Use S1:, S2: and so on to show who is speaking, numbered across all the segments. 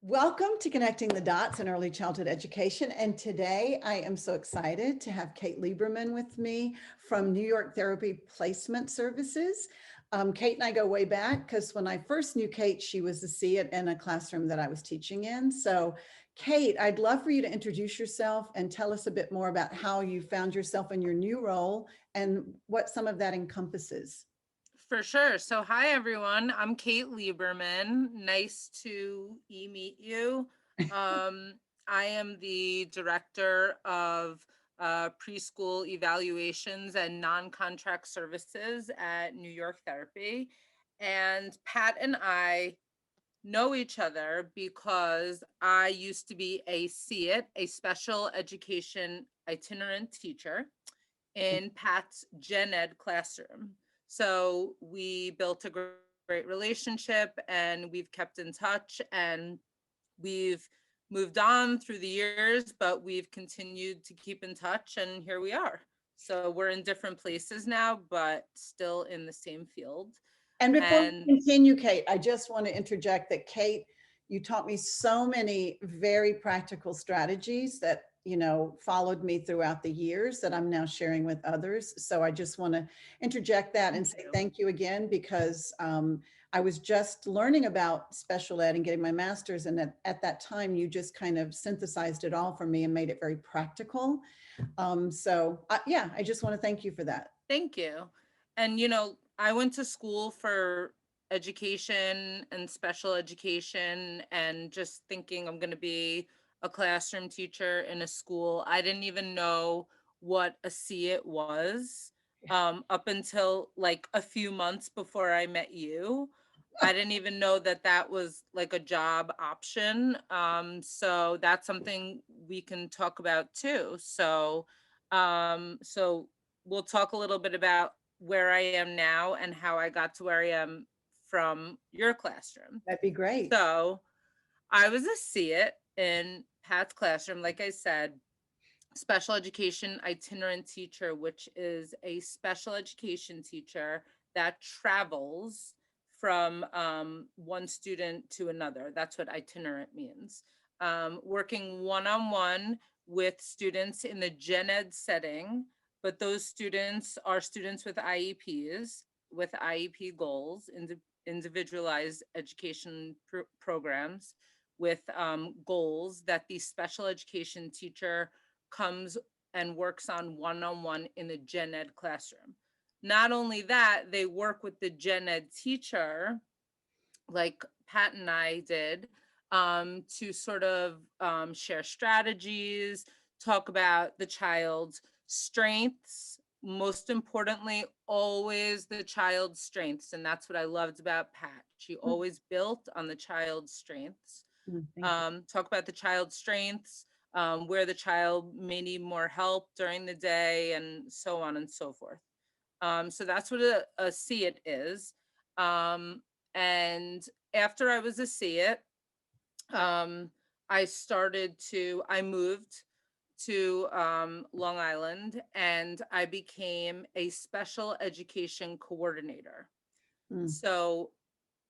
S1: Welcome to Connecting the Dots in Early Childhood Education. And today I am so excited to have Kate Lieberman with me from New York Therapy Placement Services. Kate and I go way back because when I first knew Kate, she was the CET in a classroom that I was teaching in. So Kate, I'd love for you to introduce yourself and tell us a bit more about how you found yourself in your new role and what some of that encompasses.
S2: For sure. So, hi everyone. I'm Kate Lieberman. Nice to meet you. I am the director of preschool evaluations and non-contract services at New York Therapy. And Pat and I know each other because I used to be a SEIT, a special education itinerant teacher in Pat's gen ed classroom. So we built a great relationship and we've kept in touch and we've moved on through the years, but we've continued to keep in touch and here we are. So we're in different places now, but still in the same field.
S1: And before
S2: And
S1: we continue, Kate, I just want to interject that Kate, you taught me so many very practical strategies that, followed me throughout the years that I'm now sharing with others. So I just want to interject that and say thank you again, because I was just learning about special ed and getting my master's. And at that time, you just kind of synthesized it all for me and made it very practical. Yeah, I just want to thank you for that.
S2: Thank you. And, I went to school for education and special education and just thinking I'm going to be a classroom teacher in a school. I didn't even know what a CET was up until like a few months before I met you. I didn't even know that that was like a job option. So that's something we can talk about too. So we'll talk a little bit about where I am now and how I got to where I am from your classroom.
S1: That'd be great.
S2: So I was a CET in Pat's classroom, like I said, special education itinerant teacher, which is a special education teacher that travels from one student to another. That's what itinerant means. Working one-on-one with students in the gen ed setting, but those students are students with IEPs, with IEP goals, individualized education programs with goals that the special education teacher comes and works on-one in the gen ed classroom. Not only that, they work with the gen ed teacher, like Pat and I did, to sort of share strategies, talk about the child's strengths, most importantly, always the child's strengths. And that's what I loved about Pat. She always built on the child's strengths. Talk about the child's strengths, where the child may need more help during the day, and so on and so forth. So that's what a CET is. And after I was a CET, I moved to Long Island and I became a special education coordinator. So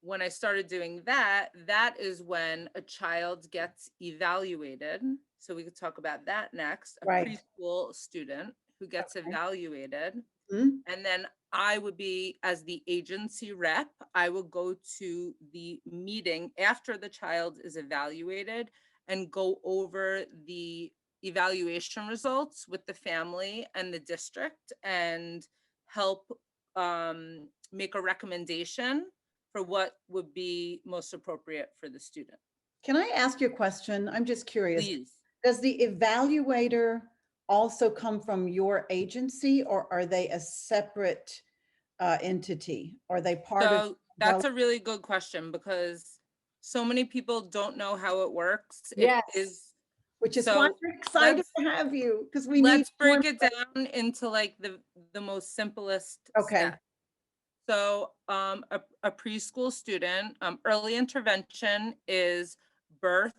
S2: when I started doing that, that is when a child gets evaluated. So we could talk about that next. A preschool student who gets evaluated. And then I would be, as the agency rep, I would go to the meeting after the child is evaluated and go over the evaluation results with the family and the district and help make a recommendation for what would be most appropriate for the student.
S1: Can I ask you a question? I'm just curious.
S2: Please.
S1: Does the evaluator also come from your agency, or are they a separate entity? Are they part of?
S2: That's a really good question because so many people don't know how it works.
S1: Yes.
S2: It is,
S1: which is why we're excited to have you, because we need.
S2: Let's break it down into like the most simplest step. So a preschool student, early intervention is birth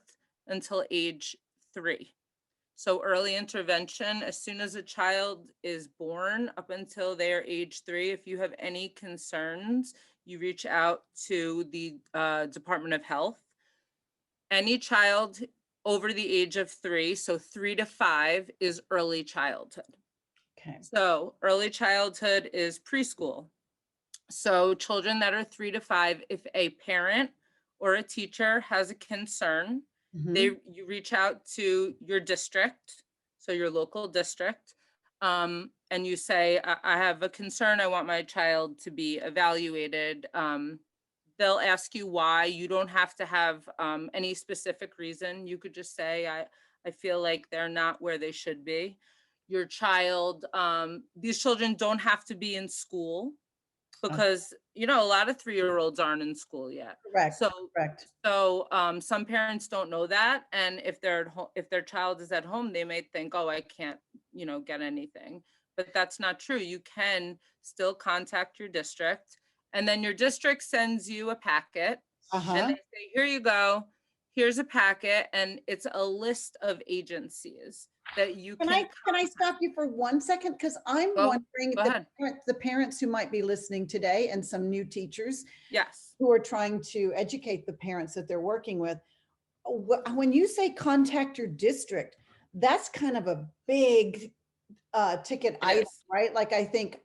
S2: until age 3. So early intervention, as soon as a child is born up until they're age 3, if you have any concerns, you reach out to the Department of Health. Any child over the age of 3, so 3 to 5 is early childhood.
S1: Okay.
S2: So early childhood is preschool. So children that are 3 to 5, if a parent or a teacher has a concern,
S1: Mhm.
S2: you reach out to your district, so your local district, and you say, I have a concern. I want my child to be evaluated. They'll ask you why. You don't have to have any specific reason. You could just say, I feel like they're not where they should be. Your child, these children don't have to be in school,
S1: Oh,
S2: because a lot of 3-year-olds aren't in school yet.
S1: correct,
S2: So
S1: correct.
S2: some parents don't know that, and if they're at home, if their child is at home, they may think, oh, I can't get anything. But that's not true. You can still contact your district, and then your district sends you a packet, and they
S1: Uh-huh.
S2: say, here you go, here's a packet, and it's a list of agencies that you
S1: Can
S2: can
S1: I stop you for 1 second? Because I'm
S2: go
S1: wondering
S2: go
S1: if
S2: ahead.
S1: the parents who might be listening today and some new teachers
S2: Yes.
S1: who are trying to educate the parents that they're working with, when you say contact your district, that's kind of a big ticket
S2: It
S1: item,
S2: is.
S1: right? Like I think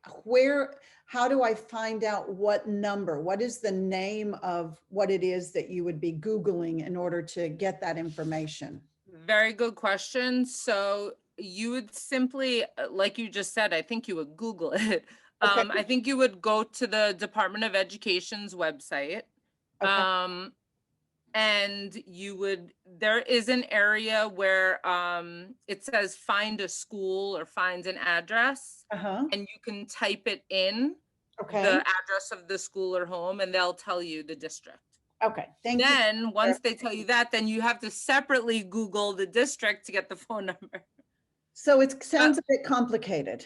S1: how do I find out what number? What is the name of what it is that you would be Googling in order to get that information?
S2: Very good question. So you would simply, like you just said, I think you would Google it.
S1: Okay,
S2: I think you would go to the Department of Education's website.
S1: okay,
S2: Um, and there is an area where it says find a school or find an address,
S1: uh-huh,
S2: and you can type it in the
S1: okay,
S2: address of the school or home, and they'll tell you the district.
S1: okay. Thank you.
S2: Then once they tell you that, then you have to separately Google the district to get the phone number.
S1: So it
S2: Uh,
S1: sounds a bit complicated.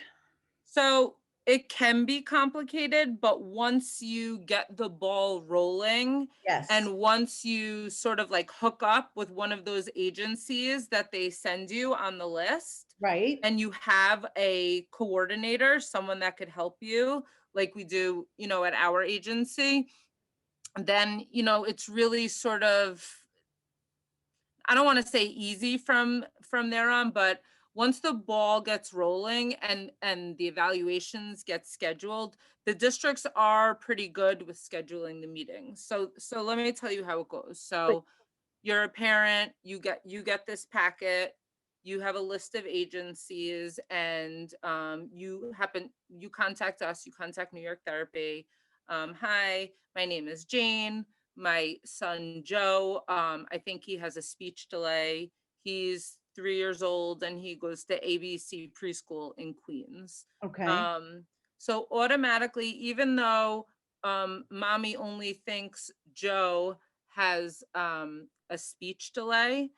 S2: so it can be complicated, but once you get the ball rolling,
S1: Yes,
S2: and once you sort of like hook up with one of those agencies that they send you on the list,
S1: right?
S2: and you have a coordinator, someone that could help you, like we do, at our agency, then, it's really sort of, I don't want to say easy from there on, but once the ball gets rolling and the evaluations get scheduled, the districts are pretty good with scheduling the meetings. So let me tell you how it goes.
S1: But-
S2: So you're a parent, you get this packet, you have a list of agencies, and you contact us, you contact New York Therapy. Hi, my name is Jane. My son Joe, I think he has a speech delay. He's 3 years old and he goes to ABC preschool in Queens.
S1: Okay,
S2: So automatically, even though mommy only thinks Joe has a speech delay,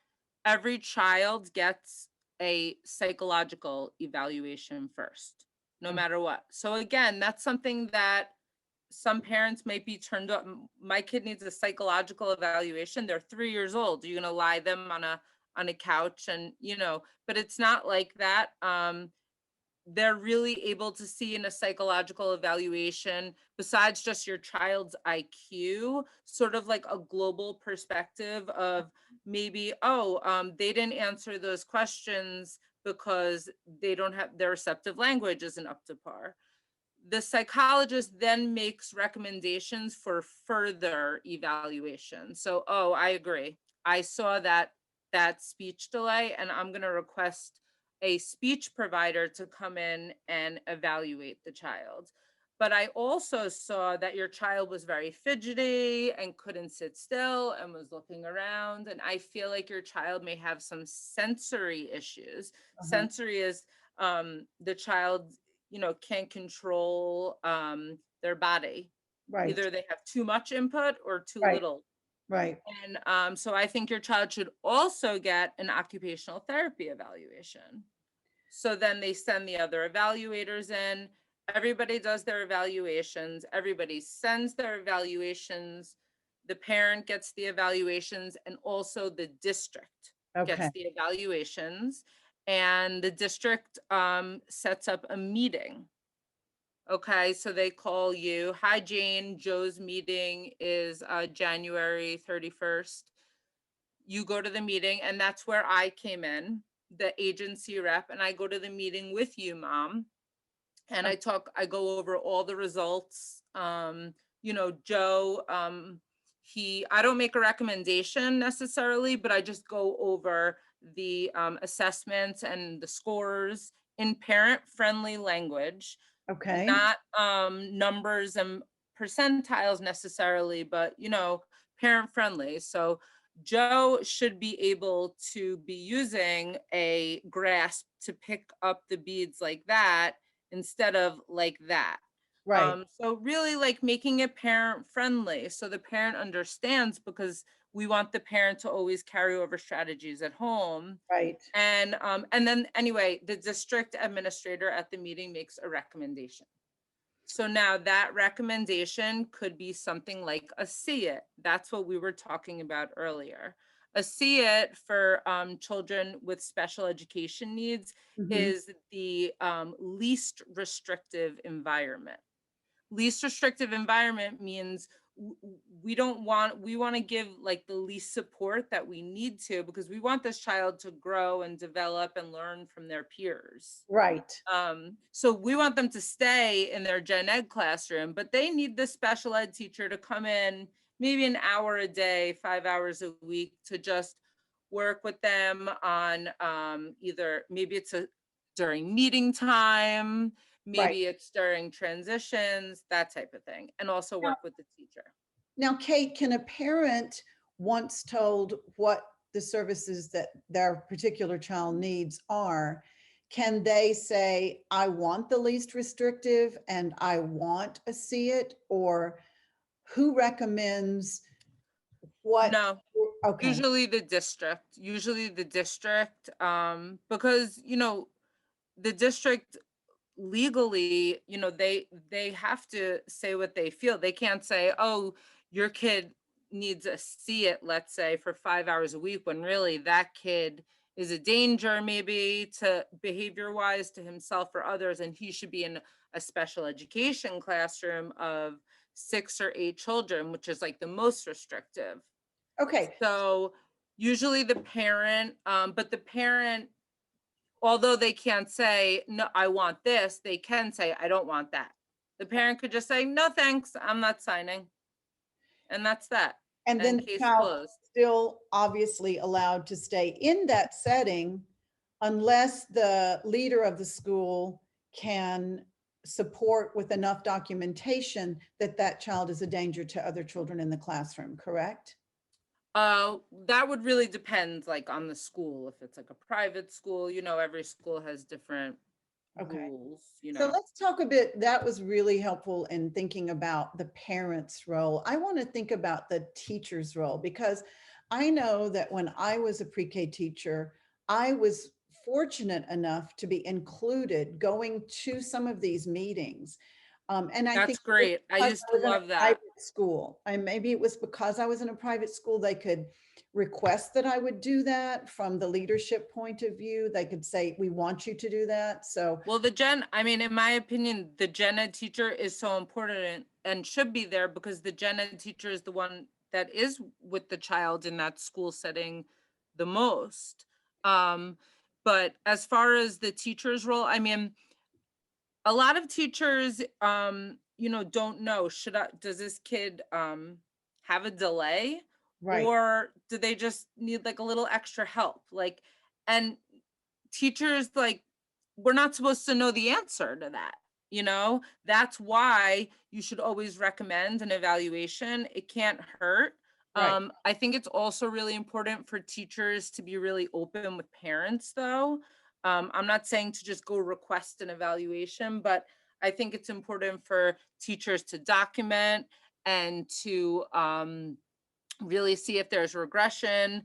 S2: every child gets a psychological evaluation first, no
S1: oh,
S2: matter what. So again, that's something that some parents might be turned up. My kid needs a psychological evaluation. They're 3 years old. You're gonna lie them on a couch, and but it's not like that. They're really able to see in a psychological evaluation, besides just your child's IQ, sort of like a global perspective of maybe, oh, they didn't answer those questions because they don't have their receptive language isn't up to par. The psychologist then makes recommendations for further evaluation. So, oh, I agree. I saw that speech delay, and I'm going to request a speech provider to come in and evaluate the child. But I also saw that your child was very fidgety and couldn't sit still and was looking around. And I feel like your child may have some sensory issues.
S1: uh-huh,
S2: Sensory is the child can't control their body.
S1: right,
S2: Either they have too much input or too
S1: right,
S2: little.
S1: right.
S2: And so I think your child should also get an occupational therapy evaluation. So then they send the other evaluators in. Everybody does their evaluations. Everybody sends their evaluations. The parent gets the evaluations, and also the district
S1: Okay,
S2: gets the evaluations. and the district sets up a meeting. Okay, so they call you, hi Jane, Joe's meeting is January 31st. You go to the meeting, and that's where I came in, the agency rep, and I go to the meeting with you, Mom, and I go over all the results. Joe, I don't make a recommendation necessarily, but I just go over the assessments and the scores in parent-friendly language,
S1: Okay.
S2: not numbers and percentiles necessarily, but parent-friendly. So Joe should be able to be using a grasp to pick up the beads like that instead of like that.
S1: Right.
S2: So really like making it parent friendly so the parent understands, because we want the parent to always carry over strategies at home.
S1: Right.
S2: And then anyway, the district administrator at the meeting makes a recommendation. So now that recommendation could be something like a see it. That's what we were talking about earlier. A see it for children with special education needs
S1: Mhm.
S2: is the least restrictive environment. Least restrictive environment means we want to give like the least support that we need to, because we want this child to grow and develop and learn from their peers.
S1: Right.
S2: So we want them to stay in their gen ed classroom, but they need the special ed teacher to come in maybe an hour a day, 5 hours a week, to just work with them on either maybe it's during meeting time,
S1: Right.
S2: maybe it's during transitions, that type of thing, and also
S1: Now,
S2: work with the teacher.
S1: now, Kate, can a parent, once told what the services that their particular child needs are, can they say, I want the least restrictive and I want a see it? Or who recommends what?
S2: No,
S1: Okay.
S2: usually the district, because the district legally, they have to say what they feel. They can't say, oh, your kid needs a see it, let's say, for 5 hours a week, when really that kid is a danger, maybe to behavior wise, to himself or others, and he should be in a special education classroom of 6 or 8 children, which is like the most restrictive.
S1: Okay.
S2: So usually the parent, but the parent, although they can't say, no, I want this, they can say, I don't want that. The parent could just say, no, thanks, I'm not signing. And that's that.
S1: And then
S2: And
S1: the
S2: case
S1: child
S2: closed.
S1: still obviously allowed to stay in that setting unless the leader of the school can support with enough documentation that that child is a danger to other children in the classroom, correct?
S2: That would really depend like on the school. If it's like a private school, every school has different
S1: Okay.
S2: rules,
S1: So let's talk a bit. That was really helpful in thinking about the parent's role. I want to think about the teacher's role, because I know that when I was a pre-K teacher, I was fortunate enough to be included going to some of these meetings. And I think
S2: That's
S1: it was
S2: great. I
S1: because
S2: used
S1: I
S2: to
S1: was in a
S2: love that.
S1: private school, and maybe it was because I was in a private school, they could request that I would do that from the leadership point of view. They could say, we want you to do that. So
S2: Well, in my opinion, the gen ed teacher is so important and should be there, because the gen ed teacher is the one that is with the child in that school setting the most. But as far as the teacher's role, a lot of teachers, don't know, does this kid have a delay,
S1: right.
S2: or do they just need like a little extra help? Like, and teachers, like, we're not supposed to know the answer to that. That's why you should always recommend an evaluation. It can't hurt.
S1: Right.
S2: I think it's also really important for teachers to be really open with parents, though. I'm not saying to just go request an evaluation, but I think it's important for teachers to document and to really see if there's regression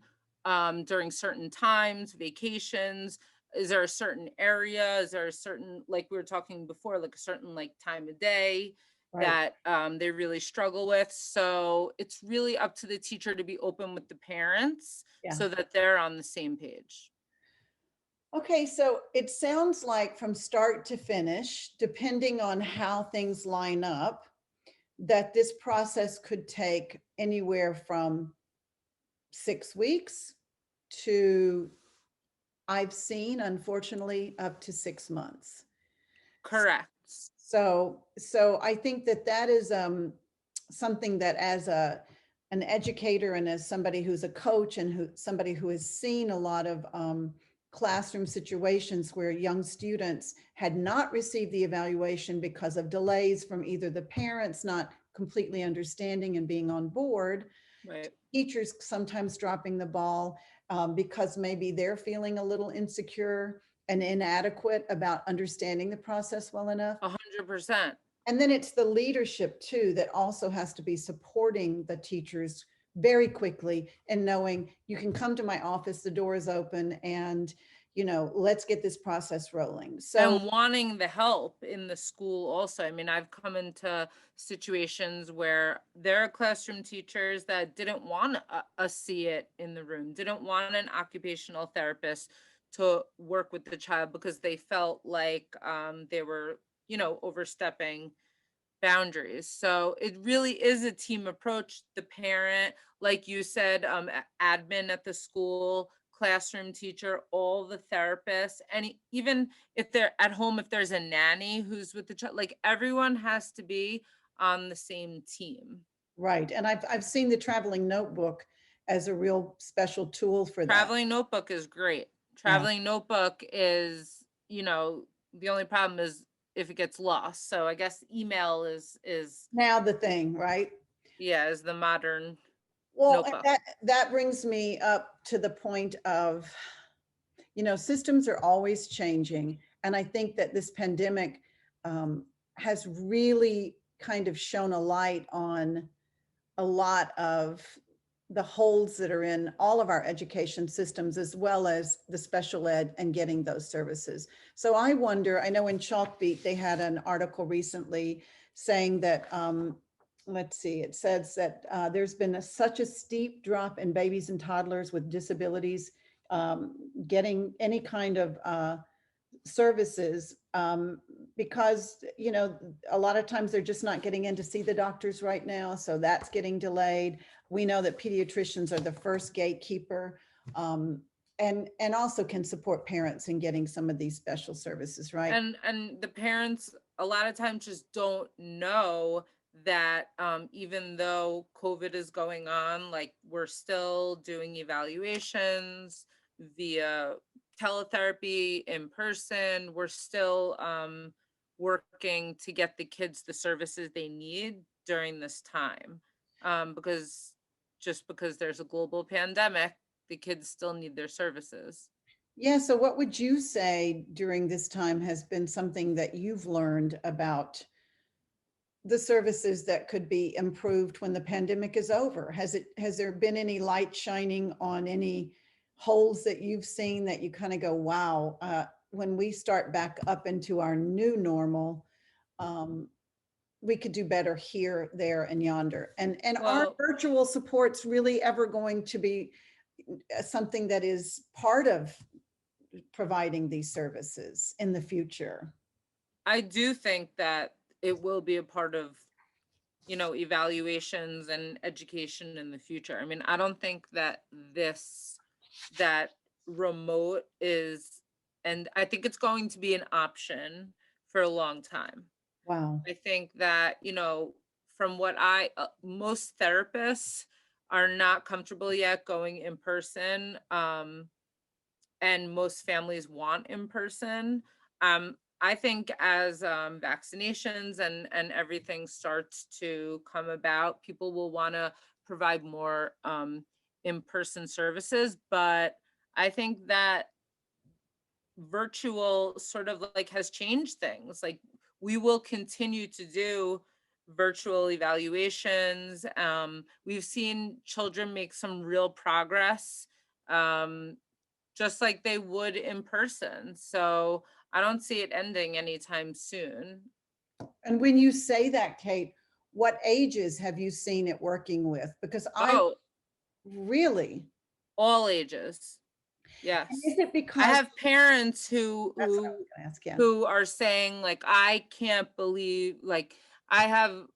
S2: during certain times, vacations. Is there a certain area? Is there a certain, like we were talking before, like a certain like time of day
S1: Right.
S2: that they really struggle with? So it's really up to the teacher to be open with the parents
S1: Yeah.
S2: so that they're on the same page.
S1: Okay, so it sounds like from start to finish, depending on how things line up, that this process could take anywhere from 6 weeks to, I've seen, unfortunately, up to 6 months.
S2: Correct.
S1: So I think that that is something that, as an educator and as somebody who's a coach and somebody who has seen a lot of classroom situations where young students had not received the evaluation because of delays from either the parents not completely understanding and being on board,
S2: Right.
S1: teachers sometimes dropping the ball because maybe they're feeling a little insecure and inadequate about understanding the process well enough.
S2: 100%.
S1: And then it's the leadership too that also has to be supporting the teachers very quickly and knowing you can come to my office, the door is open, and let's get this process rolling. So
S2: And wanting the help in the school also. I mean, I've come into situations where there are classroom teachers that didn't want a see it in the room, didn't want an occupational therapist to work with the child because they felt like they were, overstepping boundaries. So it really is a team approach. The parent, like you said, admin at the school, classroom teacher, all the therapists, and even if they're at home, if there's a nanny who's with the child, like everyone has to be on the same team.
S1: right, and I've seen the traveling notebook as a real special tool for that.
S2: Traveling notebook is great.
S1: Yeah.
S2: Traveling notebook is, the only problem is if it gets lost. So I guess email is
S1: Now the thing, right?
S2: yeah, is the modern
S1: Well, and
S2: notebook.
S1: that brings me up to the point of, systems are always changing. And I think that this pandemic has really kind of shone a light on a lot of the holes that are in all of our education systems, as well as the special ed and getting those services. So I wonder, I know in Chalkbeat, they had an article recently saying that, let's see, it says that there's been such a steep drop in babies and toddlers with disabilities getting any kind of services because a lot of times they're just not getting in to see the doctors right now, so that's getting delayed. We know that pediatricians are the first gatekeeper, and also can support parents in getting some of these special services, right?
S2: And the parents a lot of times just don't know that even though COVID is going on, like we're still doing evaluations via teletherapy in person. We're still working to get the kids the services they need during this time, because just because there's a global pandemic, the kids still need their services.
S1: Yeah, so what would you say during this time has been something that you've learned about the services that could be improved when the pandemic is over? Has there been any light shining on any holes that you've seen that you kind of go, wow, when we start back up into our new normal, um, we could do better here, there, and yonder. And are
S2: Well,
S1: virtual supports really ever going to be something that is part of providing these services in the future?
S2: I do think that it will be a part of, evaluations and education in the future. I mean, I don't think that that remote is, and I think it's going to be an option for a long time.
S1: Wow.
S2: I think that, from what most therapists are not comfortable yet going in person. And most families want in person. I think as vaccinations and everything starts to come about, people will want to provide more in-person services. But I think that virtual sort of like has changed things. Like we will continue to do virtual evaluations. We've seen children make some real progress. Just like they would in person. So I don't see it ending anytime soon.
S1: And when you say that, Kate, what ages have you seen it working with? Because I
S2: Oh,
S1: really,
S2: all ages.
S1: And
S2: Yes.
S1: is it
S2: I
S1: because
S2: have parents
S1: that's what I was gonna ask, yeah.
S2: who are saying like, I can't believe, like, I have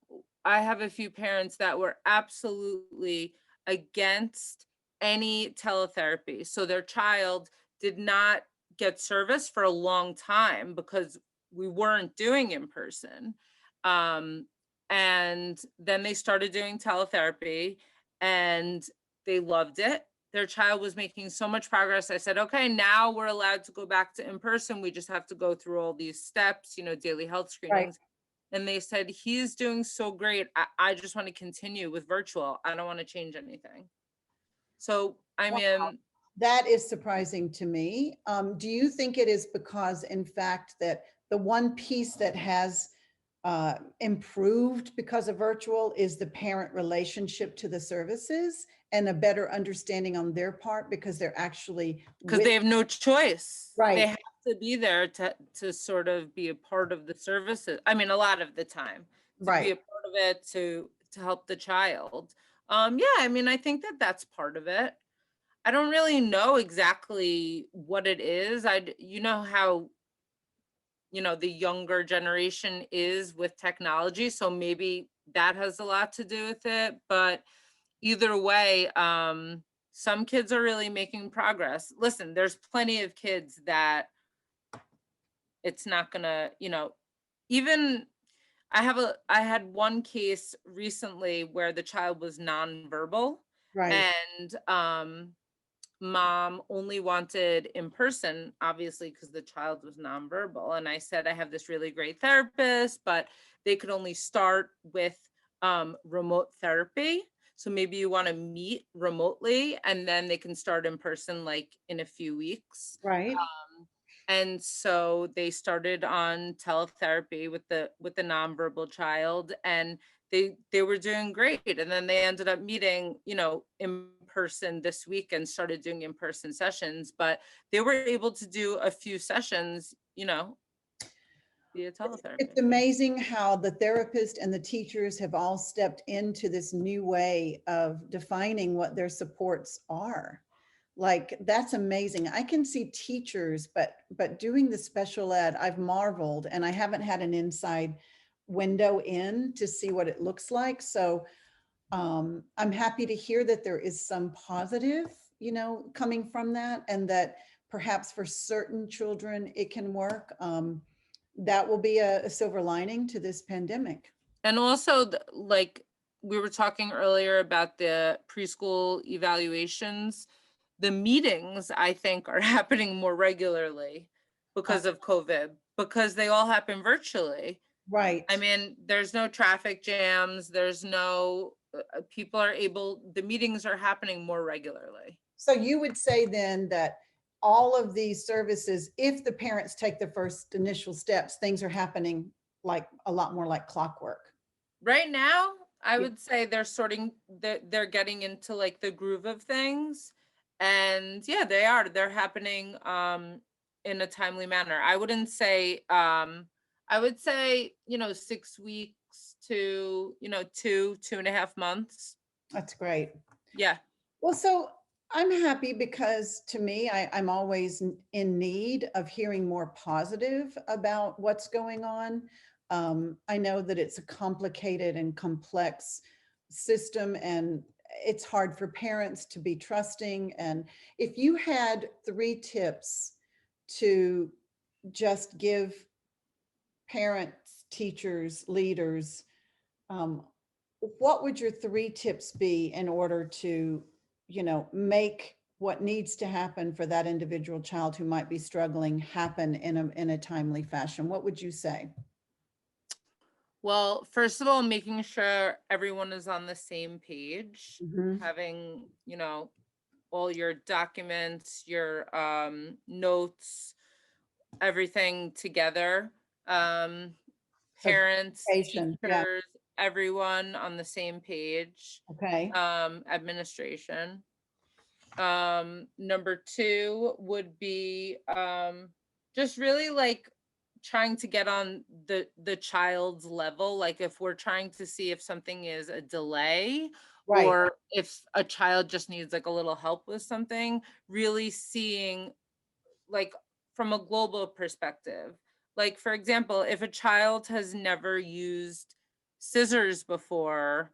S2: I have a few parents that were absolutely against any teletherapy. So their child did not get service for a long time because we weren't doing in person. Um, and then they started doing teletherapy and they loved it. Their child was making so much progress. I said, okay, now we're allowed to go back to in person. We just have to go through all these steps, daily health
S1: Right.
S2: screenings. And they said, he's doing so great. I just want to continue with virtual. I don't want to change anything. So, I
S1: Wow,
S2: mean,
S1: that is surprising to me. Do you think it is because, in fact, that the one piece that has improved because of virtual is the parent relationship to the services and a better understanding on their part because they're actually
S2: because
S1: with,
S2: they have no choice. They
S1: right,
S2: have to be there to sort of be a part of the services. I mean, a lot of the time to be
S1: right.
S2: a part of it to help the child. Yeah, I mean, I think that that's part of it. I don't really know exactly what it is. You know how, the younger generation is with technology, so maybe that has a lot to do with it, but either way, some kids are really making progress. Listen, there's plenty of kids that it's not gonna, even I had one case recently where the child was nonverbal
S1: Right.
S2: and mom only wanted in person, obviously, because the child was nonverbal. And I said, I have this really great therapist, but they could only start with remote therapy. So maybe you want to meet remotely and then they can start in person like in a few weeks.
S1: Right.
S2: And so they started on teletherapy with the nonverbal child and they were doing great, and then they ended up meeting in person this week and started doing in-person sessions, but they were able to do a few sessions via
S1: It's
S2: teletherapy.
S1: amazing how the therapist and the teachers have all stepped into this new way of defining what their supports are. Like, that's amazing. I can see teachers, but doing the special ed, I've marveled, and I haven't had an inside window in to see what it looks like. So I'm happy to hear that there is some positive, coming from that, and that perhaps for certain children it can work. That will be a silver lining to this pandemic.
S2: And also like we were talking earlier about the preschool evaluations, the meetings I think are happening more regularly
S1: Uh,
S2: because of COVID, because they all happen virtually.
S1: right.
S2: I mean, there's no traffic jams, there's no people are able, the meetings are happening more regularly.
S1: So you would say then that all of these services, if the parents take the first initial steps, things are happening like a lot more like clockwork.
S2: Right now, I
S1: Yeah.
S2: would say they're getting into like the groove of things. And yeah, they're happening in a timely manner. I would say, 6 weeks to, 2.5 months.
S1: That's great.
S2: Yeah.
S1: Well, so I'm happy because to me, I'm always in need of hearing more positive about what's going on. I know that it's a complicated and complex system, and it's hard for parents to be trusting. And if you had 3 tips to just give parents, teachers, leaders, um, what would your 3 tips be in order to, make what needs to happen for that individual child who might be struggling happen in a timely fashion? What would you say?
S2: Well, first of all, making sure everyone is on the same page,
S1: Mhm.
S2: having, all your documents, your notes, everything together. Um,
S1: So
S2: Parents,
S1: communication, yeah,
S2: teachers, everyone on the same page.
S1: okay,
S2: Administration. Number two would be just really like trying to get on the child's level. Like if we're trying to see if something is a delay
S1: Right,
S2: or if a child just needs like a little help with something, really seeing like from a global perspective. Like, for example, if a child has never used scissors before,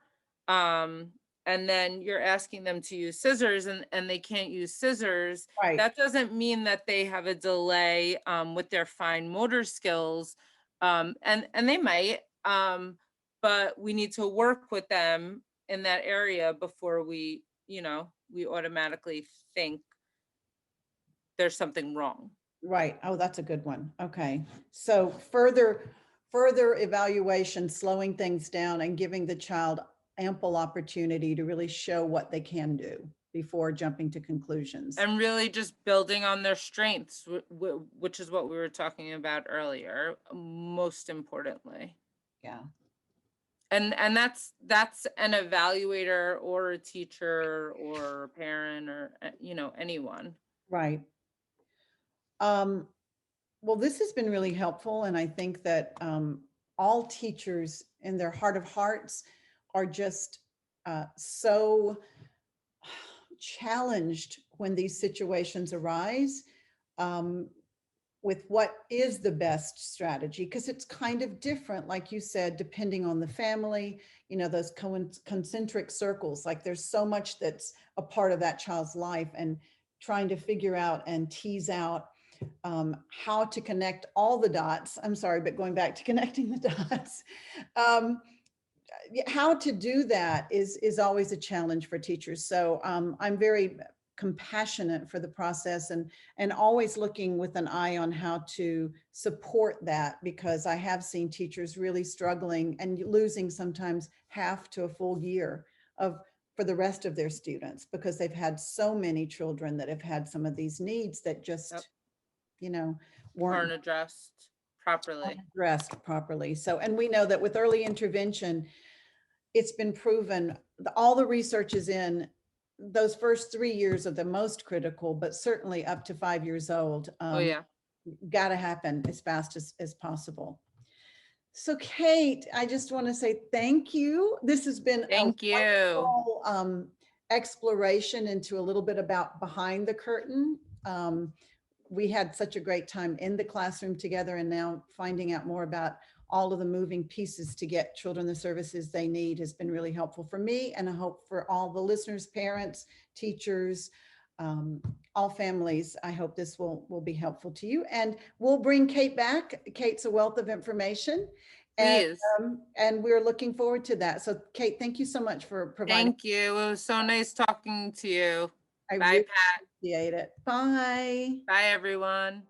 S2: um, and then you're asking them to use scissors and they can't use scissors,
S1: right,
S2: that doesn't mean that they have a delay with their fine motor skills. And they might, but we need to work with them in that area before we, we automatically think there's something wrong.
S1: right. Oh, that's a good one. Okay. So further evaluation, slowing things down and giving the child ample opportunity to really show what they can do before jumping to conclusions.
S2: And really just building on their strengths, which is what we were talking about earlier, most importantly.
S1: Yeah.
S2: And that's an evaluator or a teacher or a parent or anyone.
S1: Right. Um, well, this has been really helpful, and I think that all teachers in their heart of hearts are just so challenged when these situations arise, um, with what is the best strategy, because it's kind of different, like you said, depending on the family, those concentric circles, like there's so much that's a part of that child's life, and trying to figure out and tease out how to connect all the dots. I'm sorry, but going back to connecting the dots, um, how to do that is always a challenge for teachers. So I'm very compassionate for the process, and always looking with an eye on how to support that, because I have seen teachers really struggling and losing sometimes half to a full year of for the rest of their students, because they've had so many children that have had some of these needs that
S2: Yep.
S1: just you know weren't
S2: Aren't addressed properly.
S1: addressed properly. So, and we know that with early intervention, it's been proven, all the research is in those first 3 years are the most critical, but certainly up to 5 years old,
S2: Oh yeah.
S1: got to happen as fast as possible. So Kate, I just want to say thank you. This has been a
S2: Thank you.
S1: wonderful exploration into a little bit about behind the curtain. We had such a great time in the classroom together, and now finding out more about all of the moving pieces to get children the services they need has been really helpful for me, and I hope for all the listeners, parents, teachers, all families. I hope this will be helpful to you, and we'll bring Kate back. Kate's a wealth of information, and
S2: Please.
S1: and we're looking forward to that. So Kate, thank you so much for providing.
S2: Thank you. It was so nice talking to you.
S1: I
S2: Bye,
S1: really
S2: Pat.
S1: appreciate it. Bye.
S2: Bye, everyone.